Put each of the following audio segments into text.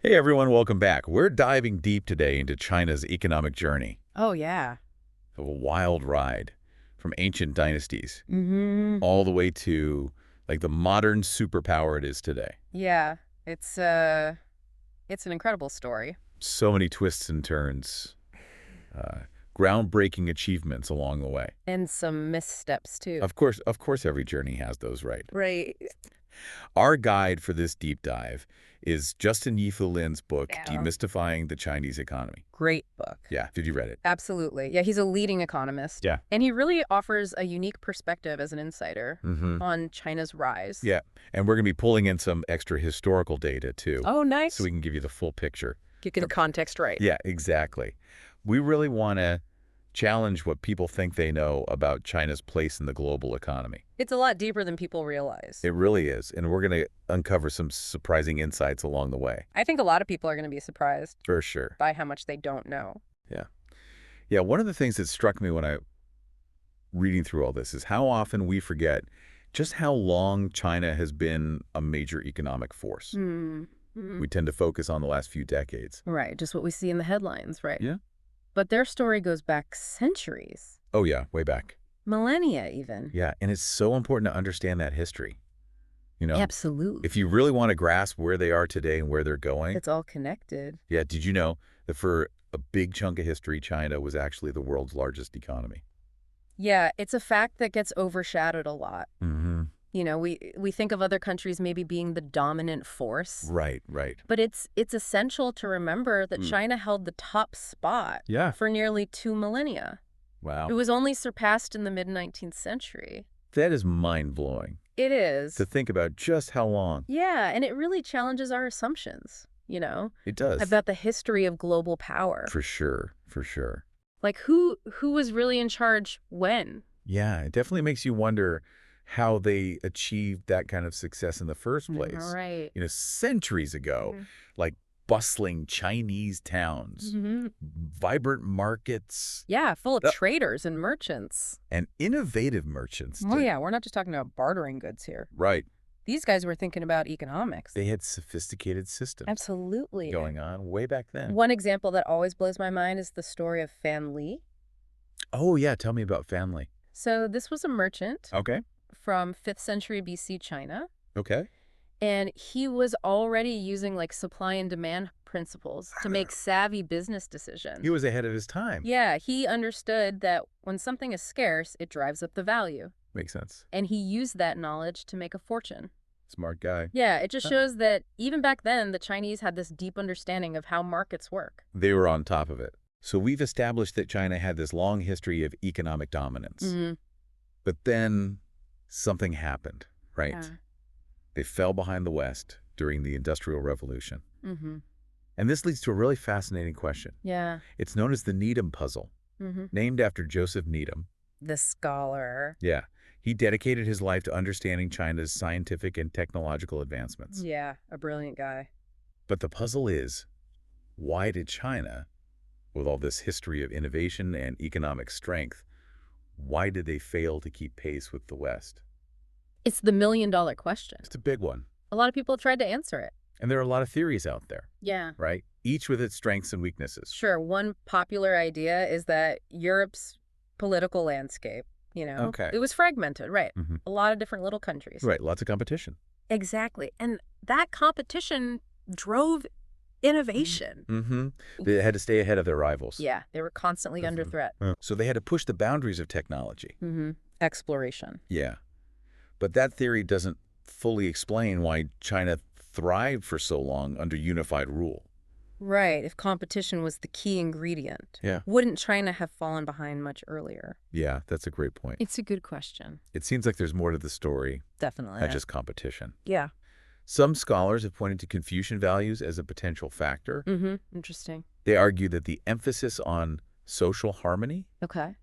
Hey everyone, welcome back. We're diving deep today into China's economic journey. Oh, yeah. A wild ride from ancient dynasties Mm-hmm. all the way to like the modern superpower it is today. Yeah. It's it's an incredible story. So many twists and turns, uh, groundbreaking achievements along the way. And some missteps too. Of course, every journey has those, right? Right. Our guide for this deep dive is Justin Yifu Lin's book, Yeah. Demystifying the Chinese Economy. Great book. Yeah, did you read it? Absolutely. Yeah, he's a leading economist. Yeah. And he really offers a unique perspective as an insider Mm-hmm. on China's rise. Yeah, and we're going to be pulling in some extra historical data, too. Oh, nice. So we can give you the full picture. Get the context right. Yeah, exactly. We really want to challenge what people think they know about China's place in the global economy. It's a lot deeper than people realize. It really is, and we're going to uncover some surprising insights along the way. I think a lot of people are going to be surprised For sure. by how much they don't know. Yeah. Yeah, one of the things that struck me when I reading through all this is how often we forget just how long China has been a major economic force. Mm-hmm. We tend to focus on the last few decades. Right, just what we see in the headlines, right? Yeah. But their story goes back centuries, Oh, yeah, way back. millennia even. Yeah, and it's so important to understand that history. You know, Absolutely. if you really want to grasp where they are today and where they're going. It's all connected. Yeah, did you know that for a big chunk of history, China was actually the world's largest economy? Yeah, it's a fact that gets overshadowed a lot. Mm-hmm. You know, we think of other countries maybe being the dominant force. Right, right. But it's essential to remember that China held the top spot Yeah. for nearly 2 millennia. Wow. It was only surpassed in the mid-19th century. That is mind-blowing It is. to think about just how long. Yeah, and it really challenges our assumptions, you know, It does. about the history of global power. For sure, for sure. Like who was really in charge when? Yeah, it definitely makes you wonder how they achieved that kind of success in the first place. Right. You know, centuries ago, like bustling Chinese towns, vibrant markets, Yeah, full of traders and merchants. and innovative merchants. Oh, yeah, we're not just talking about bartering goods here. Right. These guys were thinking about economics. They had sophisticated systems Absolutely. going on way back then. One example that always blows my mind is the story of Fan Li. Oh, yeah. Tell me about family. So this was a merchant Okay. from 5th century BC China, Okay. and he was already using like supply and demand principles to make savvy business decisions. He was ahead of his time. Yeah, he understood that when something is scarce, it drives up the value. Makes sense. And he used that knowledge to make a fortune. Smart guy. Yeah, it just shows that even back then, the Chinese had this deep understanding of how markets work. They were on top of it. So we've established that China had this long history of economic dominance. But then something happened, right? Yeah. They fell behind the West during the Industrial Revolution. Mm-hmm. And this leads to a really fascinating question. Yeah. It's known as the Needham puzzle, named after Joseph Needham. The scholar. Yeah. He dedicated his life to understanding China's scientific and technological advancements. Yeah, a brilliant guy. But the puzzle is, why did China, with all this history of innovation and economic strength, why did they fail to keep pace with the West? It's the million-dollar question. It's a big one. A lot of people have tried to answer it. And there are a lot of theories out there, Yeah. right? Each with its strengths and weaknesses. Sure, one popular idea is that Europe's political landscape, you know, Okay. it was fragmented, right? Mm-hmm. A lot of different little countries. Right, lots of competition. Exactly. And that competition drove innovation. Mm-hmm. They had to stay ahead of their rivals. Yeah, they were constantly under threat. So they had to push the boundaries of technology. Exploration. Yeah. But that theory doesn't fully explain why China thrived for so long under unified rule. Right, if competition was the key ingredient, Yeah. wouldn't China have fallen behind much earlier? Yeah, that's a great point. It's a good question. It seems like there's more to the story, Definitely. not just competition. Yeah. Some scholars have pointed to Confucian values as a potential factor. Interesting. They argue that the emphasis on social harmony Okay.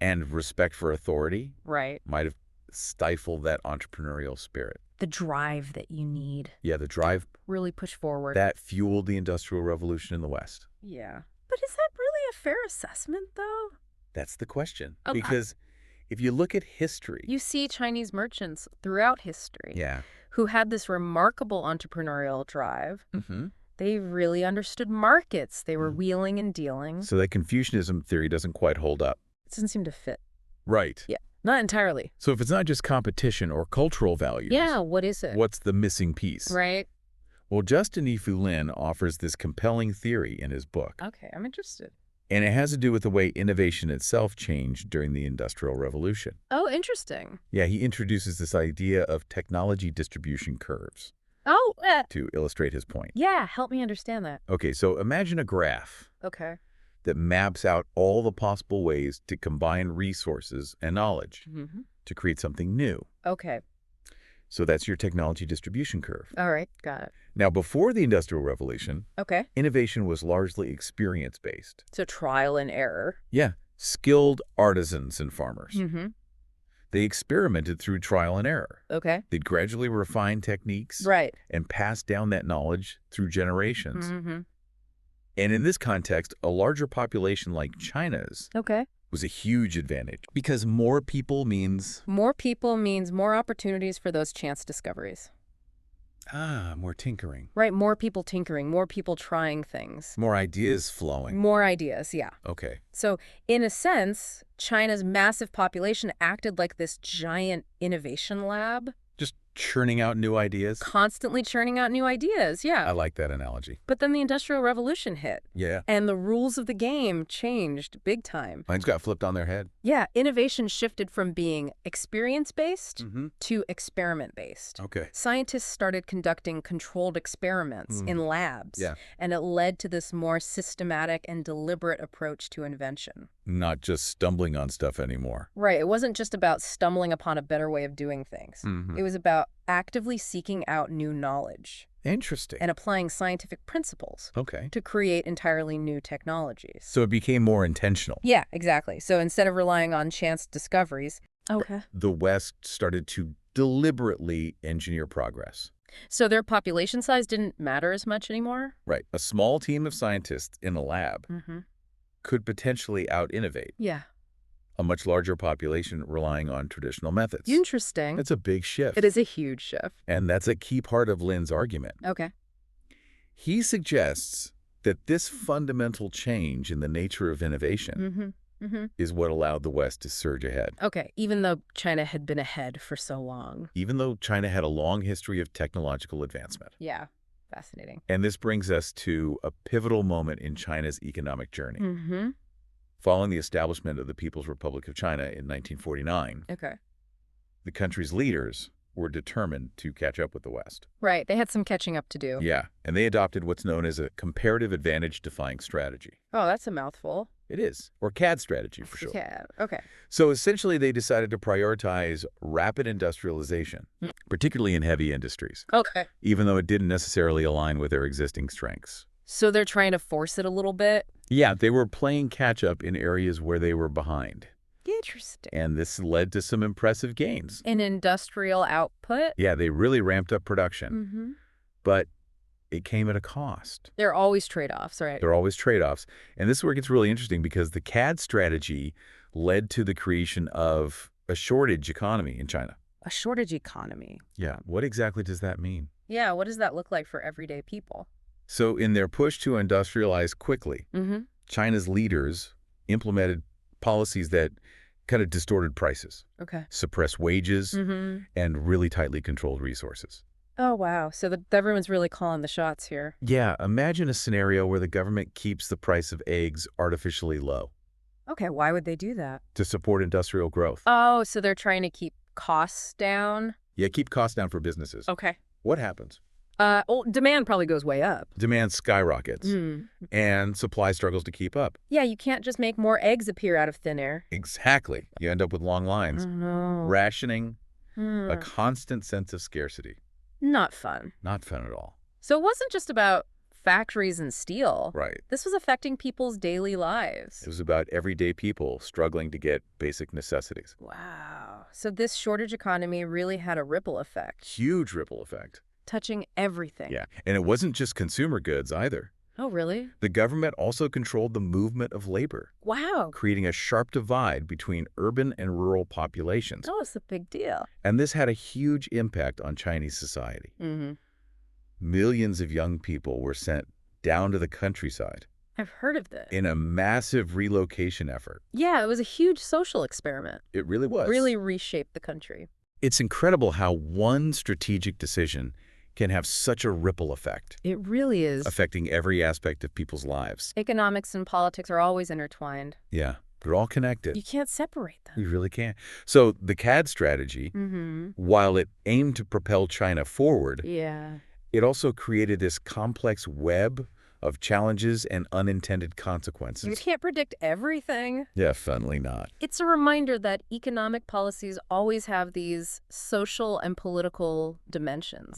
and respect for authority Right. might have stifled that entrepreneurial spirit. The drive that you need. Yeah, the drive Really push forward. that fueled the Industrial Revolution in the West. Yeah. But is that really a fair assessment, though? That's the question. Um, Because if you look at history... You see Chinese merchants throughout history Yeah. who had this remarkable entrepreneurial drive. They really understood markets. They were wheeling and dealing. So that Confucianism theory doesn't quite hold up. It doesn't seem to fit. Right. Yeah, not entirely. So if it's not just competition or cultural values, Yeah, what is it? what's the missing piece? Right. Well, Justin Yifu Lin offers this compelling theory in his book. Okay, I'm interested. And it has to do with the way innovation itself changed during the Industrial Revolution. Oh, interesting. Yeah, he introduces this idea of technology distribution curves Oh, to illustrate his point. yeah, help me understand that. Okay, so imagine a graph Okay. that maps out all the possible ways to combine resources and knowledge to create something new. Okay. So that's your technology distribution curve. All right, got it. Now, before the Industrial Revolution, Okay. innovation was largely experience-based. So trial and error. Yeah, skilled artisans and farmers. Mm-hmm. They experimented through trial and error. Okay. They'd gradually refine techniques Right. and pass down that knowledge through generations. Mm-hmm. And in this context, a larger population like China's Okay. was a huge advantage because more people means More people means more opportunities for those chance discoveries. more tinkering, Right, more people tinkering, more people trying things. more ideas flowing. More ideas, yeah. Okay. So, in a sense, China's massive population acted like this giant innovation lab, Just churning out new ideas. constantly churning out new ideas, yeah. I like that analogy. But then the Industrial Revolution hit, Yeah. and the rules of the game changed big time. Mines got flipped on their head. Yeah, innovation shifted from being experience-based Mm-hmm. to experiment-based. Okay. Scientists started conducting controlled experiments in labs, Yeah. and it led to this more systematic and deliberate approach to invention. Not just stumbling on stuff anymore. Right, it wasn't just about stumbling upon a better way of doing things. Mhm. It was about actively seeking out new knowledge Interesting. and applying scientific principles Okay. to create entirely new technologies. So it became more intentional. Yeah, exactly. So instead of relying on chance discoveries, The West started to deliberately engineer progress. so their population size didn't matter as much anymore? Right. A small team of scientists in a lab Mm-hmm. could potentially out-innovate Yeah. a much larger population relying on traditional methods. Interesting. That's a big shift. It is a huge shift. And that's a key part of Lin's argument. Okay. He suggests that this fundamental change in the nature of innovation Mm-hmm. Mm-hmm. is what allowed the West to surge ahead. Okay, even though China had been ahead for so long. Even though China had a long history of technological advancement. Yeah, fascinating. And this brings us to a pivotal moment in China's economic journey. Mm-hmm. Following the establishment of the People's Republic of China in 1949, Okay. the country's leaders were determined to catch up with the West. Right, they had some catching up to do. Yeah, and they adopted what's known as a comparative advantage defying strategy. Oh, that's a mouthful. It is, or CAD strategy for short. Yeah, okay. So essentially, they decided to prioritize rapid industrialization, particularly in heavy industries, Okay. even though it didn't necessarily align with their existing strengths. So they're trying to force it a little bit? Yeah, they were playing catch-up in areas where they were behind. Interesting. And this led to some impressive gains. In industrial output? Yeah, they really ramped up production, Mm-hmm. but it came at a cost. There are always trade-offs, right? There are always trade-offs. And this is where it gets really interesting because the CAD strategy led to the creation of a shortage economy in China. A shortage economy. Yeah, what exactly does that mean? Yeah, what does that look like for everyday people? So in their push to industrialize quickly, Mm-hmm. China's leaders implemented policies that kind of distorted prices, Okay. suppressed wages, Mm-hmm. and really tightly controlled resources. Oh, wow. So the government's really calling the shots here. Yeah, imagine a scenario where the government keeps the price of eggs artificially low Okay, why would they do that? to support industrial growth. Oh, so they're trying to keep costs down? Yeah, keep costs down for businesses. Okay. What happens? Well, demand probably goes way up. Demand skyrockets, Mm. and supply struggles to keep up. Yeah, you can't just make more eggs appear out of thin air. Exactly. You end up with long lines, No. rationing, Hmm. a constant sense of scarcity. Not fun. Not fun at all. So it wasn't just about factories and steel. Right. This was affecting people's daily lives. It was about everyday people struggling to get basic necessities. Wow. So this shortage economy really had a ripple effect, Huge ripple effect. touching everything. Yeah. And it wasn't just consumer goods either. Oh, really? The government also controlled the movement of labor, Wow. creating a sharp divide between urban and rural populations. Oh, it's a big deal. And this had a huge impact on Chinese society. Mm-hmm. Millions of young people were sent down to the countryside I've heard of this. in a massive relocation effort. Yeah, it was a huge social experiment. It really was. Really reshaped the country. It's incredible how one strategic decision can have such a ripple effect, It really is. affecting every aspect of people's lives. Economics and politics are always intertwined. Yeah, they're all connected. You can't separate them. We really can't. So the CAD strategy, while it aimed to propel China forward, Yeah. it also created this complex web of challenges and unintended You consequences. can't predict everything. Definitely not. It's a reminder that economic policies always have these social and political dimensions.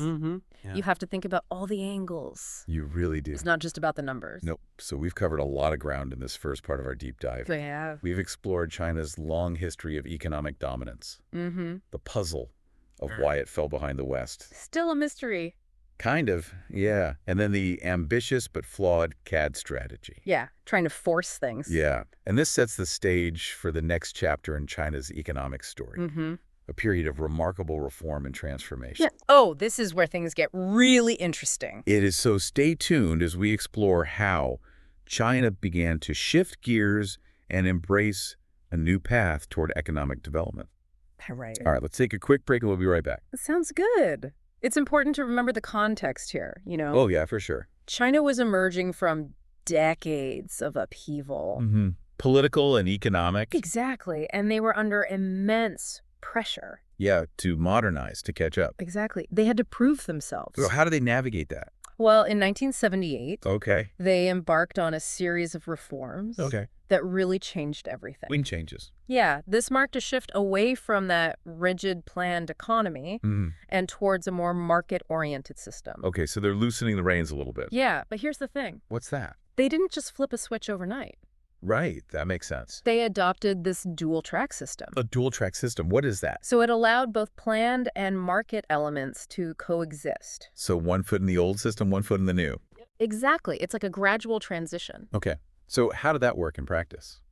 Yeah. You have to think about all the angles. You really do. It's not just about the numbers. Nope. So we've covered a lot of ground in this first part of our deep dive. They have. We've explored China's long history of economic dominance, the puzzle of why it fell behind the West. Still a mystery. Kind of, yeah. And then the ambitious but flawed CAD strategy. Yeah, trying to force things. Yeah. And this sets the stage for the next chapter in China's economic story, a period of remarkable reform and transformation. Yeah. Oh, this is where things get really interesting. It is, so stay tuned as we explore how China began to shift gears and embrace a new path toward economic development. Right. All right, let's take a quick break and we'll be right back. Sounds good. It's important to remember the context here, you know? Oh, yeah, for sure. China was emerging from decades of upheaval. Political and economic. Exactly. And they were under immense pressure. Yeah, to modernize, to catch up. Exactly. They had to prove themselves. So how do they navigate that? Well, in 1978, Okay. they embarked on a series of reforms that really changed everything. Wing changes. Yeah, this marked a shift away from that rigid planned economy and towards a more market-oriented system. Okay, so they're loosening the reins a little bit. Yeah, but here's the thing. What's that? They didn't just flip a switch overnight. Right, that makes sense. They adopted this dual-track system. A dual-track system, what is that? So it allowed both planned and market elements to coexist. So one foot in the old system, one foot in the new. Exactly. It's like a gradual transition. Okay, so how did that work in practice?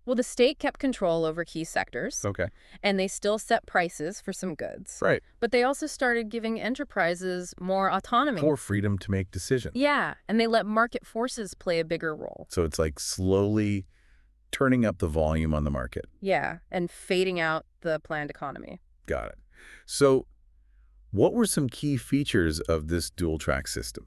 Well, the state kept control over key sectors. Okay. And they still set prices for some goods. Right. But they also started giving enterprises more autonomy. More freedom to make decisions. Yeah, and they let market forces play a bigger role. So it's like slowly turning up the volume on the market. Yeah, and fading out the planned economy. Got it. So what were some key features of this dual-track system?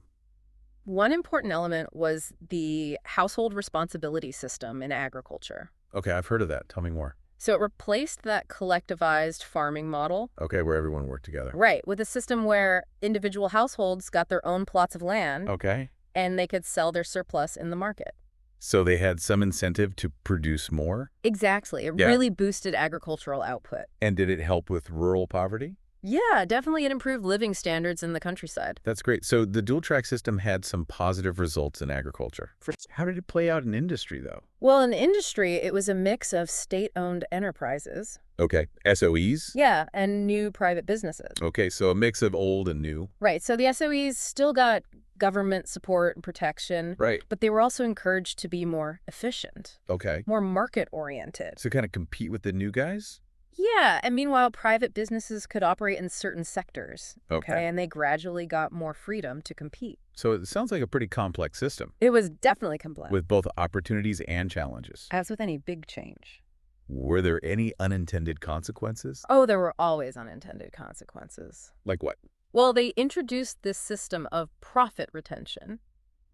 One important element was the household responsibility system in agriculture. Okay, I've heard of that. Tell me more. So it replaced that collectivized farming model. Okay, where everyone worked together. Right, with a system where individual households got their own plots of land Okay. and they could sell their surplus in the market. So they had some incentive to produce more? Exactly. It really boosted agricultural output. And did it help with rural poverty? Yeah, definitely it improved living standards in the countryside. That's great. So the dual-track system had some positive results in agriculture. How did it play out in industry, though? Well, in industry, it was a mix of state-owned enterprises. Okay, SOEs? Yeah, and new private businesses. Okay, so a mix of old and new. Right, so the SOEs still got government support and protection. Right. But they were also encouraged to be more efficient. Okay. More market-oriented. So kind of compete with the new guys? Yeah, and meanwhile, private businesses could operate in certain sectors. Okay. And they gradually got more freedom to compete. So it sounds like a pretty complex system. It was definitely complex. With both opportunities and challenges. As with any big change. Were there any unintended consequences? Oh, there were always unintended consequences. Like what? Well, they introduced this system of profit retention.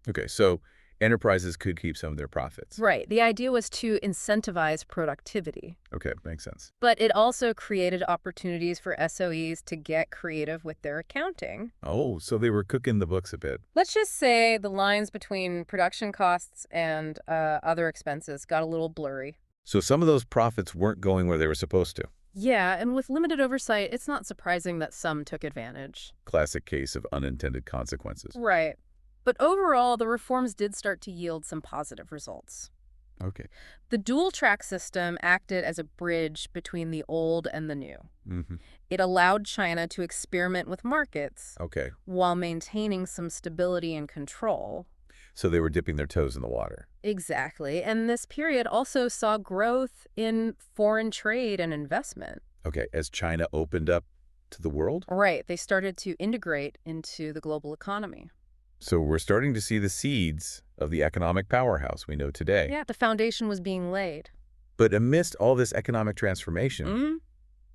Okay, so enterprises could keep some of their profits. Right. The idea was to incentivize productivity. Okay, makes sense. But it also created opportunities for SOEs to get creative with their accounting. Oh, so they were cooking the books a bit. Let's just say the lines between production costs and other expenses got a little blurry. So some of those profits weren't going where they were supposed to. Yeah, and with limited oversight, it's not surprising that some took advantage. Classic case of unintended consequences. Right. But overall, the reforms did start to yield some positive results. Okay. The dual-track system acted as a bridge between the old and the new. It allowed China to experiment with markets while maintaining some stability and control. So they were dipping their toes in the water. Exactly. And this period also saw growth in foreign trade and investment. Okay, as China opened up to the world? Right. They started to integrate into the global economy. So we're starting to see the seeds of the economic powerhouse we know today. Yeah, the foundation was being laid. But amidst all this economic transformation,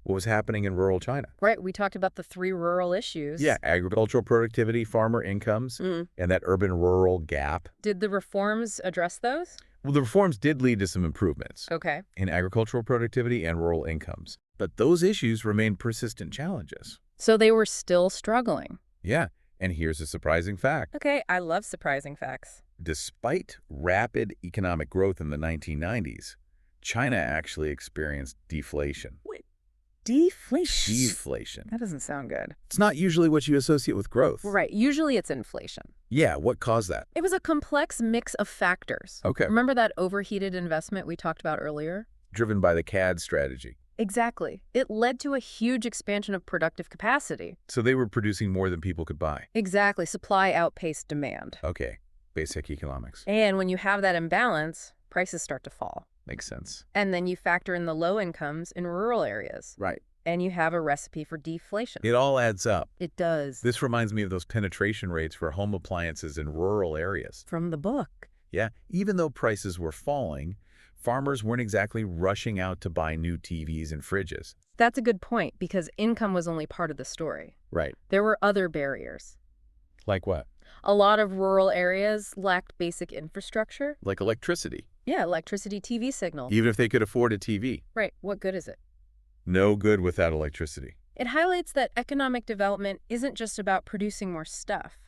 what was happening in rural China? Right, we talked about the 3 rural issues. Yeah, agricultural productivity, farmer incomes, and that urban-rural gap. Did the reforms address those? Well, the reforms did lead to some improvements Okay. in agricultural productivity and rural incomes. But those issues remain persistent challenges. So they were still struggling. Yeah, and here's a surprising fact. Okay, I love surprising facts. Despite rapid economic growth in the 1990s, China actually experienced deflation. Wait, deflation? Deflation. That doesn't sound good. It's not usually what you associate with growth. Right, usually it's inflation. Yeah, what caused that? It was a complex mix of factors. Okay. Remember that overheated investment we talked about earlier? Driven by the CAD strategy. Exactly. It led to a huge expansion of productive capacity. So they were producing more than people could buy. Exactly. Supply outpaced demand. Okay, basic economics. And when you have that imbalance, prices start to fall. Makes sense. And then you factor in the low incomes in rural areas. Right. And you have a recipe for deflation. It all adds up. It does. This reminds me of those penetration rates for home appliances in rural areas. From the book. Yeah, even though prices were falling, farmers weren't exactly rushing out to buy new TVs and fridges. That's a good point, because income was only part of the story. Right. There were other barriers. Like what? A lot of rural areas lacked basic infrastructure. Like electricity. Yeah, electricity, TV signal. Even if they could afford a TV. Right, what good is it? No good without electricity. It highlights that economic development isn't just about producing more stuff.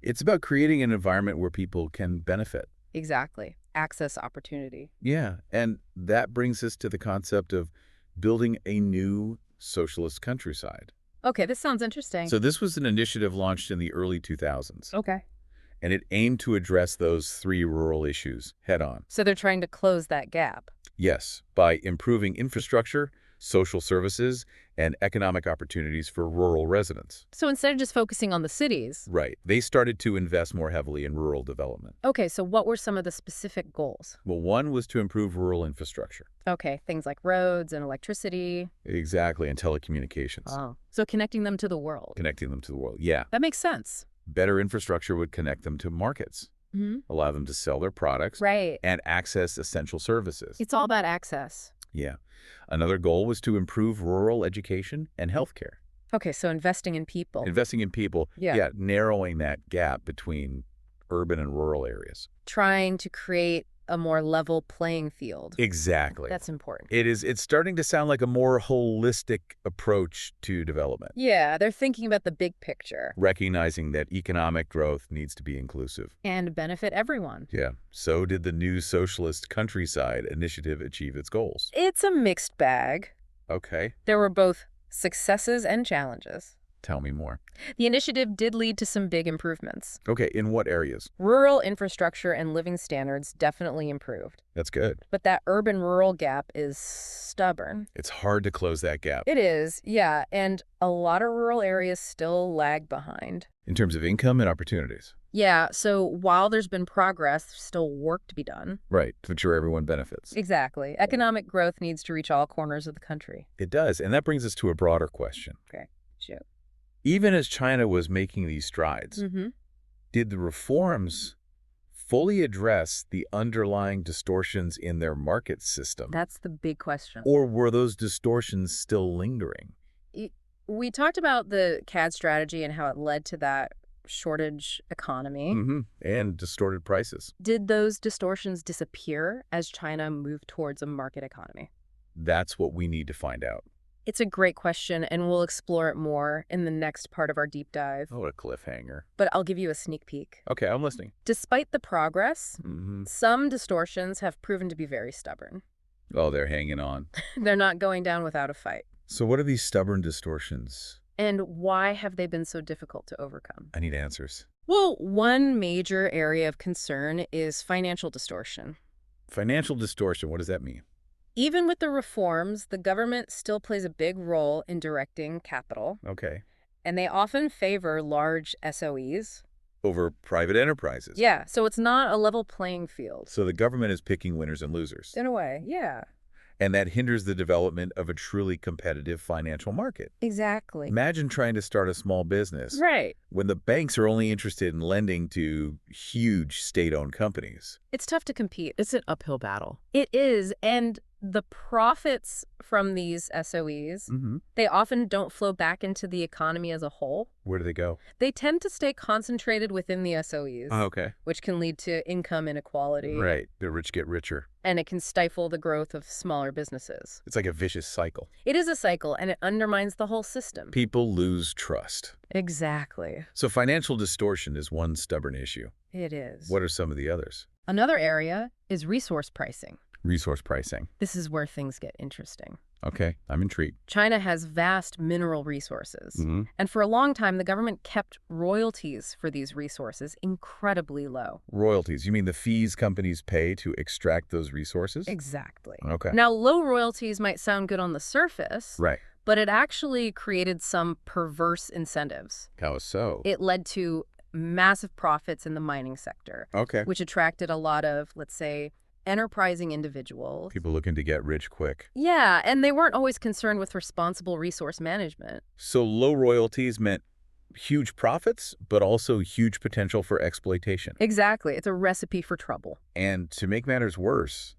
It's about creating an environment where people can benefit. Exactly. Access opportunity. Yeah, and that brings us to the concept of building a new socialist countryside. Okay, this sounds interesting. So this was an initiative launched in the early 2000s. Okay. And it aimed to address those 3 rural issues head-on. So they're trying to close that gap. Yes, by improving infrastructure, social services, and economic opportunities for rural residents. So instead of just focusing on the cities. Right. They started to invest more heavily in rural development. Okay, so what were some of the specific goals? Well, one was to improve rural infrastructure. Okay, things like roads and electricity. Exactly, and telecommunications. Oh. So connecting them to the world. Connecting them to the world, yeah. That makes sense. Better infrastructure would connect them to markets, allow them to sell their products, right, and access essential services. It's all about access. Yeah. Another goal was to improve rural education and healthcare. Okay, so investing in people. Investing in people, Yeah. Narrowing that gap between urban and rural areas. Trying to create a more level playing field. Exactly. That's important. It's starting to sound like a more holistic approach to development. Yeah, they're thinking about the big picture. Recognizing that economic growth needs to be inclusive. And benefit everyone. Yeah. So did the new Socialist Countryside Initiative achieve its goals? It's a mixed bag. Okay. There were both successes and challenges. Tell me more. The initiative did lead to some big improvements. Okay, in what areas? Rural infrastructure and living standards definitely improved. That's good. But that urban-rural gap is stubborn. It's hard to close that gap. It is, yeah, and a lot of rural areas still lag behind. In terms of income and opportunities. Yeah, so while there's been progress, there's still work to be done. Right, to ensure everyone benefits. Exactly. Economic growth needs to reach all corners of the country. It does, and that brings us to a broader question. Okay, shoot. Even as China was making these strides, did the reforms fully address the underlying distortions in their market system? That's the big question. Or were those distortions still lingering? We talked about the CAD strategy and how it led to that shortage economy. And distorted prices. Did those distortions disappear as China moved towards a market economy? That's what we need to find out. It's a great question, and we'll explore it more in the next part of our deep dive. Oh, what a cliffhanger. But I'll give you a sneak peek. Okay, I'm listening. Despite the progress, some distortions have proven to be very stubborn. Oh, they're hanging on. They're not going down without a fight. So what are these stubborn distortions? And why have they been so difficult to overcome? I need answers. Well, one major area of concern is financial distortion. Financial distortion, what does that mean? Even with the reforms, the government still plays a big role in directing capital. Okay. And they often favor large SOEs. Over private enterprises. Yeah, so it's not a level playing field. So the government is picking winners and losers. In a way, yeah. And that hinders the development of a truly competitive financial market. Exactly. Imagine trying to start a small business. Right. When the banks are only interested in lending to huge state-owned companies. It's tough to compete. It's an uphill battle. It is, and the profits from these SOEs, they often don't flow back into the economy as a whole. Where do they go? They tend to stay concentrated within the SOEs, which can lead to income inequality. Right. The rich get richer. And it can stifle the growth of smaller businesses. It's like a vicious cycle. It is a cycle, and it undermines the whole system. People lose trust. Exactly. So financial distortion is one stubborn issue. It is. What are some of the others? Another area is resource pricing. Resource pricing. This is where things get interesting. Okay, I'm intrigued. China has vast mineral resources. And for a long time, the government kept royalties for these resources incredibly low. Royalties? You mean the fees companies pay to extract those resources? Exactly. Okay. Now, low royalties might sound good on the surface. Right. But it actually created some perverse incentives. How so? It led to massive profits in the mining sector. Okay. Which attracted a lot of, let's say, enterprising individuals. People looking to get rich quick. Yeah, and they weren't always concerned with responsible resource management. So low royalties meant huge profits, but also huge potential for exploitation. Exactly. It's a recipe for trouble. And to make matters worse,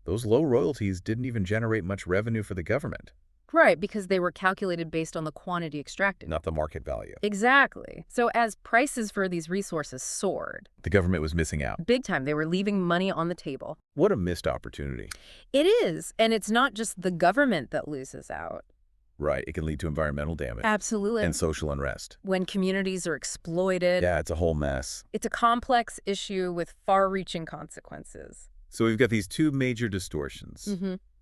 those low royalties didn't even generate much revenue for the government. Right, because they were calculated based on the quantity extracted. Not the market value. Exactly. So as prices for these resources soared, The government was missing out. big time, they were leaving money on the table. What a missed opportunity. It is, and it's not just the government that loses out. Right, it can lead to environmental damage. Absolutely. And social unrest. When communities are exploited, Yeah, it's a whole mess. it's a complex issue with far-reaching consequences. So we've got these two major distortions.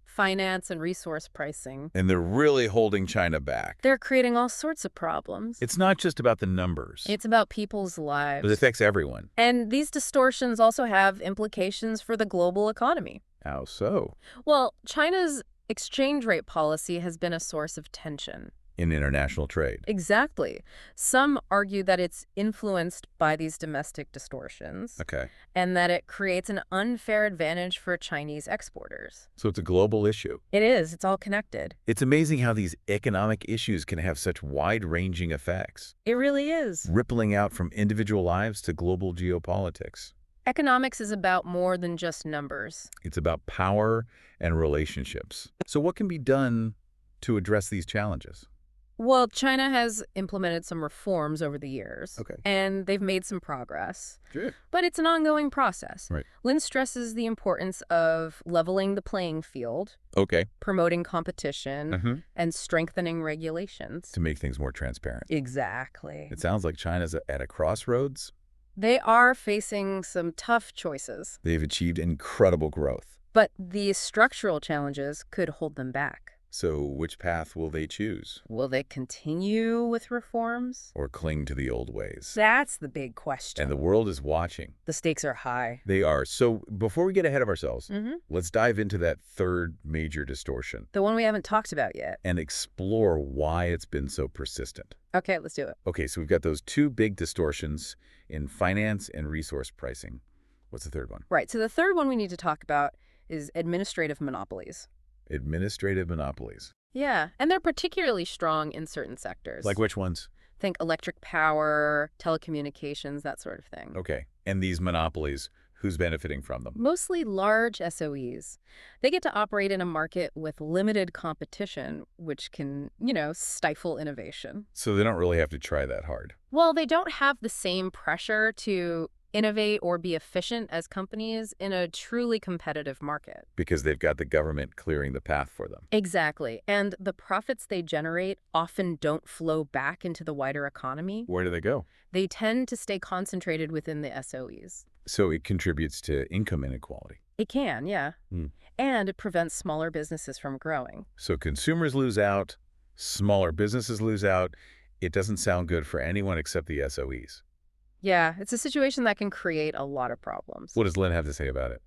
Finance and resource pricing. And they're really holding China back. They're creating all sorts of problems. It's not just about the numbers. It's about people's lives. But it affects everyone. And these distortions also have implications for the global economy. How so? Well, China's exchange rate policy has been a source of tension. In international trade. Exactly. Some argue that it's influenced by these domestic distortions. Okay. And that it creates an unfair advantage for Chinese exporters. So it's a global issue. It is. It's all connected. It's amazing how these economic issues can have such wide-ranging effects, It really is. rippling out from individual lives to global geopolitics. Economics is about more than just numbers. It's about power and relationships. So what can be done to address these challenges? Well, China has implemented some reforms over the years. Okay. And they've made some progress. Good. But it's an ongoing process. Right. Lin stresses the importance of leveling the playing field, Okay. promoting competition, and strengthening regulations. To make things more transparent. Exactly. It sounds like China's at a crossroads. They are facing some tough choices, They've achieved incredible growth. but these structural challenges could hold them back. So which path will they choose? Will they continue with reforms? Or cling to the old ways? That's the big question. And the world is watching. The stakes are high. They are. So before we get ahead of ourselves, Mm-hmm. let's dive into that third major distortion The one we haven't talked about yet. and explore why it's been so persistent. Okay, let's do it. Okay, so we've got those two big distortions in finance and resource pricing. What's the third one? Right, so the third one we need to talk about is administrative monopolies. Administrative monopolies. Yeah, and they're particularly strong in certain sectors. Like which ones? Think electric power, telecommunications, that sort of thing. Okay. And these monopolies, who's benefiting from them? Mostly large SOEs. They get to operate in a market with limited competition, which can, stifle innovation. So they don't really have to try that hard. Well, they don't have the same pressure to innovate or be efficient as companies in a truly competitive market. Because they've got the government clearing the path for them. Exactly. And the profits they generate often don't flow back into the wider economy. Where do they go? They tend to stay concentrated within the SOEs. So it contributes to income inequality. It can, yeah. Hmm. And it prevents smaller businesses from growing. So consumers lose out, smaller businesses lose out. It doesn't sound good for anyone except the SOEs. Yeah, it's a situation that can create a lot of problems. What does Lin have to say about it?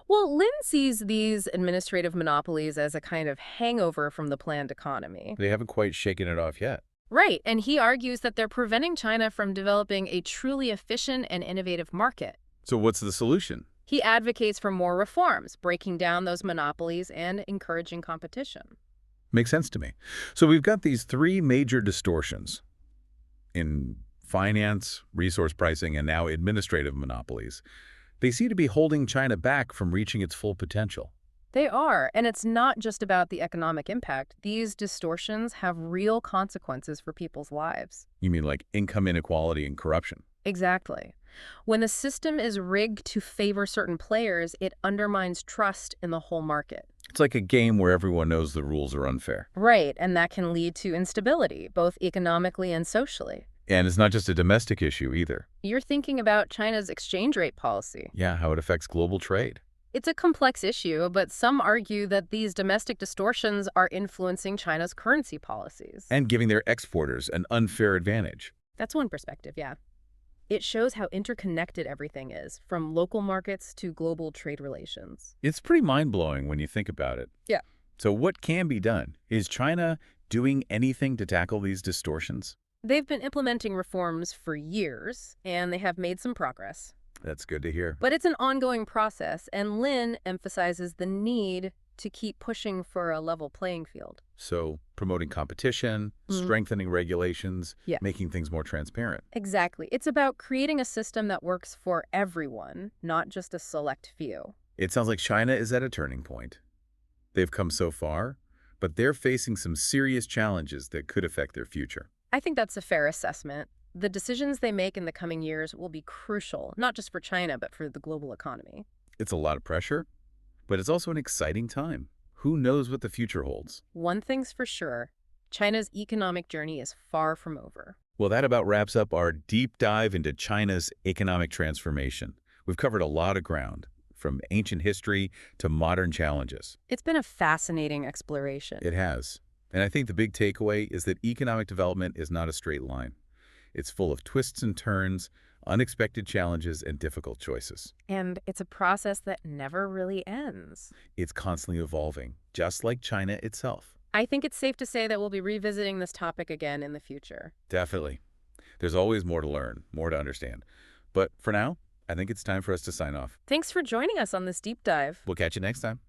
Well, Lin sees these administrative monopolies as a kind of hangover from the planned economy. They haven't quite shaken it off yet. Right, and he argues that they're preventing China from developing a truly efficient and innovative market. So what's the solution? He advocates for more reforms, breaking down those monopolies and encouraging competition. Makes sense to me. So we've got these three major distortions in finance, resource pricing, and now administrative monopolies. They seem to be holding China back from reaching its full potential. They are, and it's not just about the economic impact. These distortions have real consequences for people's lives. You mean like income inequality and corruption? Exactly. When the system is rigged to favor certain players, it undermines trust in the whole market. It's like a game where everyone knows the rules are unfair. Right, and that can lead to instability, both economically and socially. And it's not just a domestic issue either. You're thinking about China's exchange rate policy. Yeah, how it affects global trade. It's a complex issue, but some argue that these domestic distortions are influencing China's currency policies. And giving their exporters an unfair advantage. That's one perspective, yeah. It shows how interconnected everything is, from local markets to global trade relations. It's pretty mind-blowing when you think about it. Yeah. So what can be done? Is China doing anything to tackle these distortions? They've been implementing reforms for years, and they have made some progress. That's good to hear. But it's an ongoing process, and Lin emphasizes the need to keep pushing for a level playing field. So promoting competition, strengthening regulations, making things more transparent. Exactly. It's about creating a system that works for everyone, not just a select few. It sounds like China is at a turning point. They've come so far, but they're facing some serious challenges that could affect their future. I think that's a fair assessment. The decisions they make in the coming years will be crucial, not just for China, but for the global economy. It's a lot of pressure, but it's also an exciting time. Who knows what the future holds? One thing's for sure, China's economic journey is far from over. Well, that about wraps up our deep dive into China's economic transformation. We've covered a lot of ground, from ancient history to modern challenges. It's been a fascinating exploration. It has. And I think the big takeaway is that economic development is not a straight line. It's full of twists and turns, unexpected challenges, and difficult choices. And it's a process that never really ends. It's constantly evolving, just like China itself. I think it's safe to say that we'll be revisiting this topic again in the future. Definitely. There's always more to learn, more to understand. But for now, I think it's time for us to sign off. Thanks for joining us on this deep dive. We'll catch you next time.